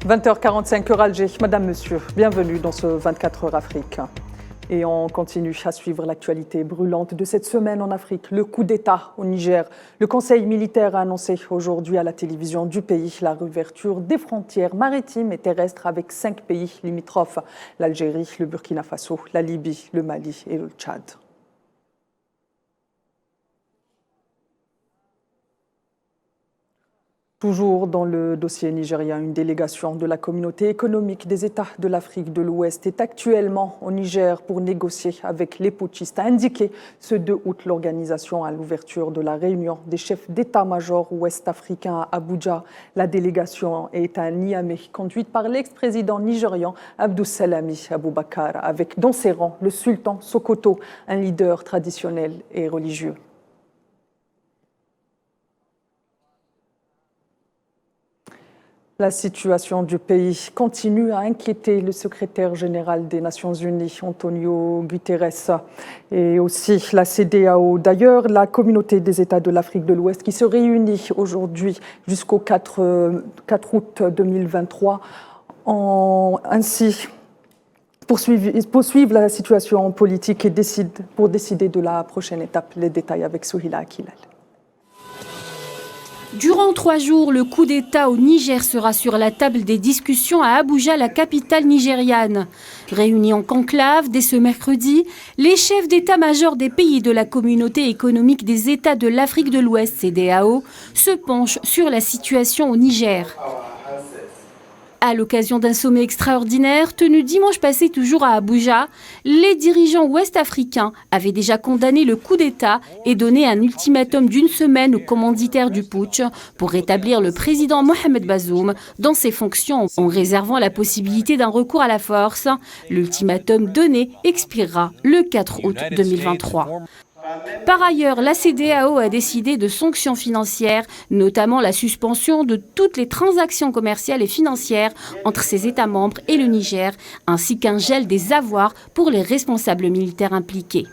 20h45 heure Alger. Madame, Monsieur, bienvenue dans ce 24 heures Afrique. Et on continue à suivre l'actualité brûlante de cette semaine en Afrique. Le coup d'État au Niger. Le Conseil militaire a annoncé aujourd'hui à la télévision du pays la réouverture des frontières maritimes et terrestres avec 5 pays limitrophes. L'Algérie, le Burkina Faso, la Libye, le Mali et le Tchad. Toujours dans le dossier nigérien, une délégation de la communauté économique des États de l'Afrique de l'Ouest est actuellement au Niger pour négocier avec les putschistes, a indiqué ce 2 août l'organisation à l'ouverture de la réunion des chefs d'état-major ouest-africains à Abuja. La délégation est à Niamey, conduite par l'ex-président nigérian Abdussalami Aboubakar, avec dans ses rangs le sultan Sokoto, un leader traditionnel et religieux. La situation du pays continue à inquiéter le secrétaire général des Nations Unies, Antonio Guterres, et aussi la CEDEAO. D'ailleurs, la communauté des États de l'Afrique de l'Ouest qui se réunit aujourd'hui jusqu'au 4 août 2023 ont ainsi poursuivent la situation politique et décider de la prochaine étape. Les détails avec Souhila Akilal. Durant 3 jours, le coup d'État au Niger sera sur la table des discussions à Abuja, la capitale nigériane. Réunis en conclave dès ce mercredi, les chefs d'état-major des pays de la communauté économique des États de l'Afrique de l'Ouest, CEDEAO, se penchent sur la situation au Niger. À l'occasion d'un sommet extraordinaire tenu dimanche passé toujours à Abuja, les dirigeants ouest-africains avaient déjà condamné le coup d'État et donné un ultimatum d'1 semaine aux commanditaires du putsch pour rétablir le président Mohamed Bazoum dans ses fonctions en réservant la possibilité d'un recours à la force. L'ultimatum donné expirera le 4 août 2023. Par ailleurs, la CEDEAO a décidé de sanctions financières, notamment la suspension de toutes les transactions commerciales et financières entre ses États membres et le Niger, ainsi qu'un gel des avoirs pour les responsables militaires impliqués.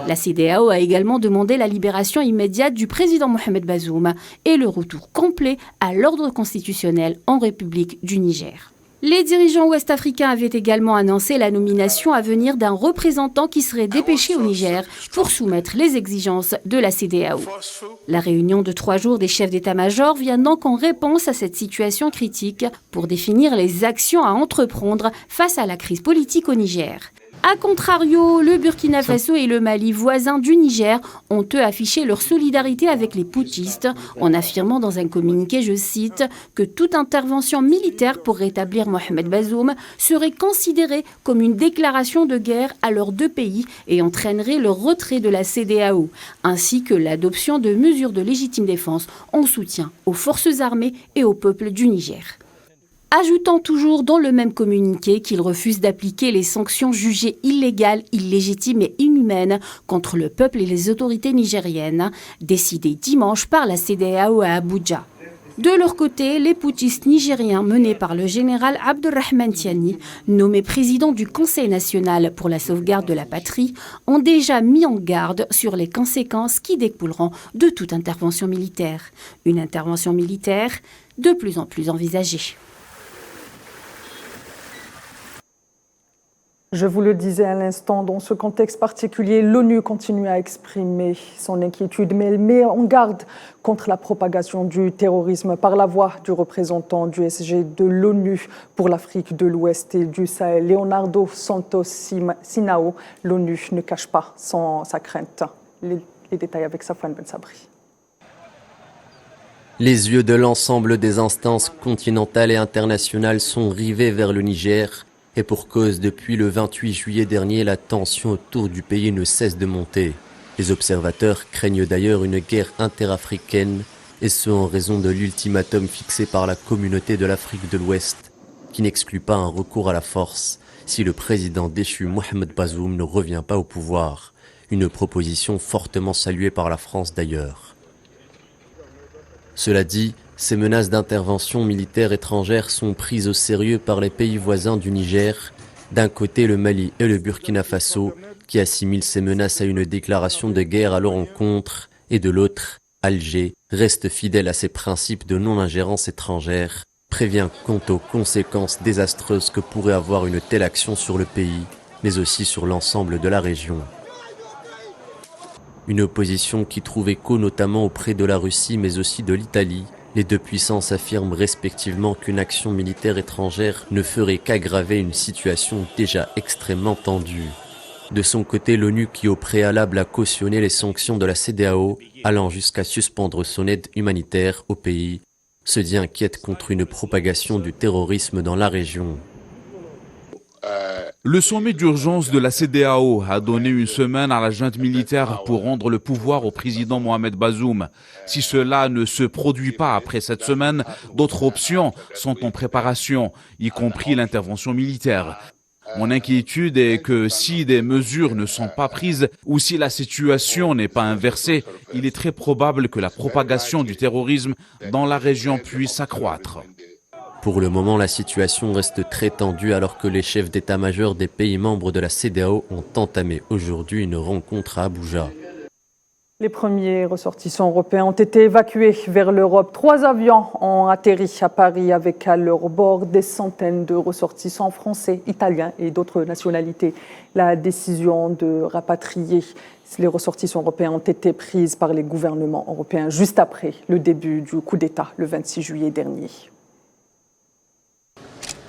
La CEDEAO a également demandé la libération immédiate du président Mohamed Bazoum et le retour complet à l'ordre constitutionnel en République du Niger. Les dirigeants ouest-africains avaient également annoncé la nomination à venir d'un représentant qui serait dépêché au Niger pour soumettre les exigences de la CEDEAO. La réunion de 3 jours des chefs d'état-major vient donc en réponse à cette situation critique pour définir les actions à entreprendre face à la crise politique au Niger. A contrario, le Burkina Faso et le Mali, voisins du Niger, ont eux affiché leur solidarité avec les putschistes en affirmant dans un communiqué, je cite, que toute intervention militaire pour rétablir Mohamed Bazoum serait considérée comme une déclaration de guerre à leurs 2 pays et entraînerait le retrait de la CEDEAO, ainsi que l'adoption de mesures de légitime défense en soutien aux forces armées et au peuple du Niger. Ajoutant toujours dans le même communiqué qu'il refuse d'appliquer les sanctions jugées illégales, illégitimes et inhumaines contre le peuple et les autorités nigériennes, décidées dimanche par la CEDEAO à Abuja. De leur côté, les putschistes nigériens menés par le général Abdurrahman Tiani, nommé président du Conseil national pour la sauvegarde de la patrie, ont déjà mis en garde sur les conséquences qui découleront de toute intervention militaire. Une intervention militaire de plus en plus envisagée. Je vous le disais à l'instant, dans ce contexte particulier, l'ONU continue à exprimer son inquiétude, mais elle met en garde contre la propagation du terrorisme par la voix du représentant du SG de l'ONU pour l'Afrique de l'Ouest et du Sahel, Leonardo Santos Sinao. L'ONU ne cache pas sa crainte. Les détails avec Safwan Ben Sabri. Les yeux de l'ensemble des instances continentales et internationales sont rivés vers le Niger. Et pour cause, depuis le 28 juillet dernier, la tension autour du pays ne cesse de monter. Les observateurs craignent d'ailleurs une guerre interafricaine, et ce en raison de l'ultimatum fixé par la communauté de l'Afrique de l'Ouest, qui n'exclut pas un recours à la force si le président déchu Mohamed Bazoum ne revient pas au pouvoir. Une proposition fortement saluée par la France d'ailleurs. Cela dit, ces menaces d'intervention militaire étrangère sont prises au sérieux par les pays voisins du Niger, d'un côté le Mali et le Burkina Faso, qui assimilent ces menaces à une déclaration de guerre à leur encontre, et de l'autre, Alger, reste fidèle à ses principes de non-ingérence étrangère, prévient quant aux conséquences désastreuses que pourrait avoir une telle action sur le pays, mais aussi sur l'ensemble de la région. Une opposition qui trouve écho notamment auprès de la Russie mais aussi de l'Italie. Les deux puissances affirment respectivement qu'une action militaire étrangère ne ferait qu'aggraver une situation déjà extrêmement tendue. De son côté, l'ONU qui au préalable a cautionné les sanctions de la CEDEAO, allant jusqu'à suspendre son aide humanitaire au pays, se dit inquiète contre une propagation du terrorisme dans la région. Le sommet d'urgence de la CEDEAO a donné une semaine à la junte militaire pour rendre le pouvoir au président Mohamed Bazoum. Si cela ne se produit pas après cette semaine, d'autres options sont en préparation, y compris l'intervention militaire. Mon inquiétude est que si des mesures ne sont pas prises ou si la situation n'est pas inversée, il est très probable que la propagation du terrorisme dans la région puisse s'accroître. Pour le moment, la situation reste très tendue alors que les chefs d'état-major des pays membres de la CEDEAO ont entamé aujourd'hui une rencontre à Abuja. Les premiers ressortissants européens ont été évacués vers l'Europe. 3 avions ont atterri à Paris avec à leur bord des centaines de ressortissants français, italiens et d'autres nationalités. La décision de rapatrier les ressortissants européens ont été prise par les gouvernements européens juste après le début du coup d'État le 26 juillet dernier.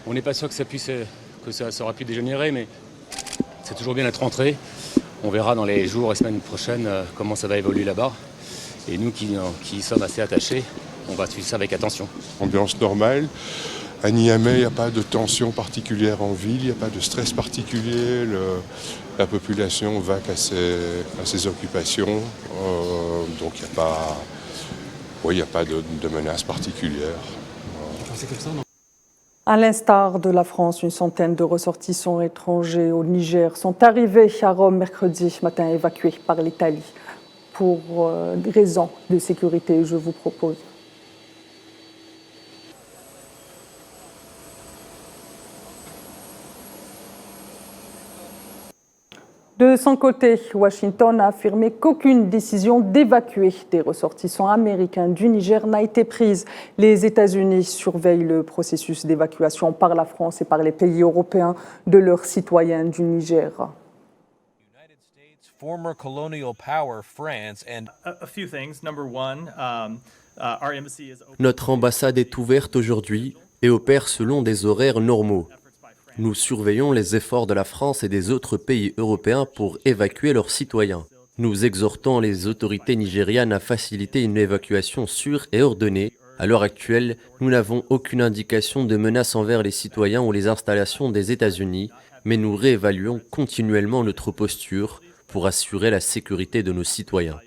On n'est pas sûr que ça aura pu dégénérer, mais c'est toujours bien d'être rentré. On verra dans les jours et semaines prochaines comment ça va évoluer là-bas. Et nous qui sommes assez attachés, on va suivre ça avec attention. Ambiance normale. À Niamey, il n'y a pas de tension particulière en ville, il n'y a pas de stress particulier. La population vaque à ses occupations. Donc il n'y a pas de menace particulière. À l'instar de la France, une centaine de ressortissants étrangers au Niger sont arrivés à Rome mercredi matin, évacués par l'Italie. Pour raisons de sécurité, je vous propose. De son côté, Washington a affirmé qu'aucune décision d'évacuer des ressortissants américains du Niger n'a été prise. Les États-Unis surveillent le processus d'évacuation par la France et par les pays européens de leurs citoyens du Niger. Notre ambassade est ouverte aujourd'hui et opère selon des horaires normaux. Nous surveillons les efforts de la France et des autres pays européens pour évacuer leurs citoyens. Nous exhortons les autorités nigérianes à faciliter une évacuation sûre et ordonnée. À l'heure actuelle, nous n'avons aucune indication de menace envers les citoyens ou les installations des États-Unis, mais nous réévaluons continuellement notre posture pour assurer la sécurité de nos citoyens.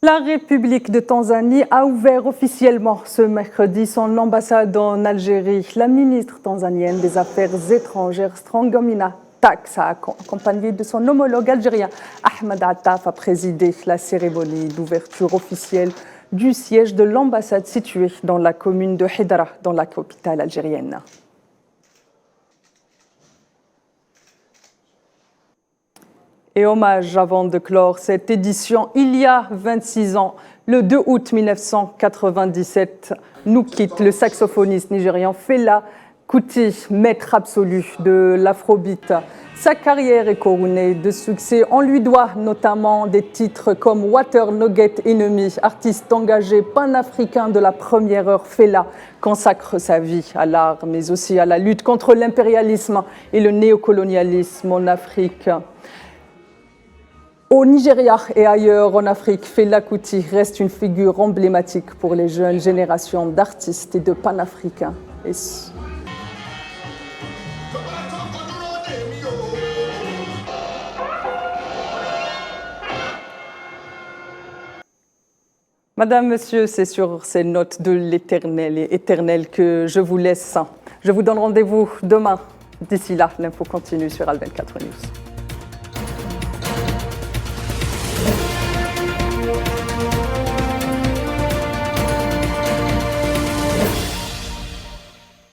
La République de Tanzanie a ouvert officiellement ce mercredi son ambassade en Algérie. La ministre tanzanienne des Affaires étrangères, Strongomina Tax, accompagnée de son homologue algérien, Ahmed Attaf, a présidé la cérémonie d'ouverture officielle du siège de l'ambassade située dans la commune de Hidra, dans la capitale algérienne. Et hommage avant de clore cette édition, il y a 26 ans, le 2 août 1997, nous quitte le saxophoniste nigérian Fela Kuti, maître absolu de l'afrobeat. Sa carrière est couronnée de succès. On lui doit notamment des titres comme Water No Get Enemy. Artiste engagé panafricain de la première heure, Fela consacre sa vie à l'art, mais aussi à la lutte contre l'impérialisme et le néocolonialisme en Afrique. Au Nigeria et ailleurs en Afrique, Fela Kuti reste une figure emblématique pour les jeunes générations d'artistes et de panafricains. Madame, Monsieur, c'est sur ces notes de l'éternel et éternel que je vous laisse. Je vous donne rendez-vous demain. D'ici là, l'info continue sur Al 24 News.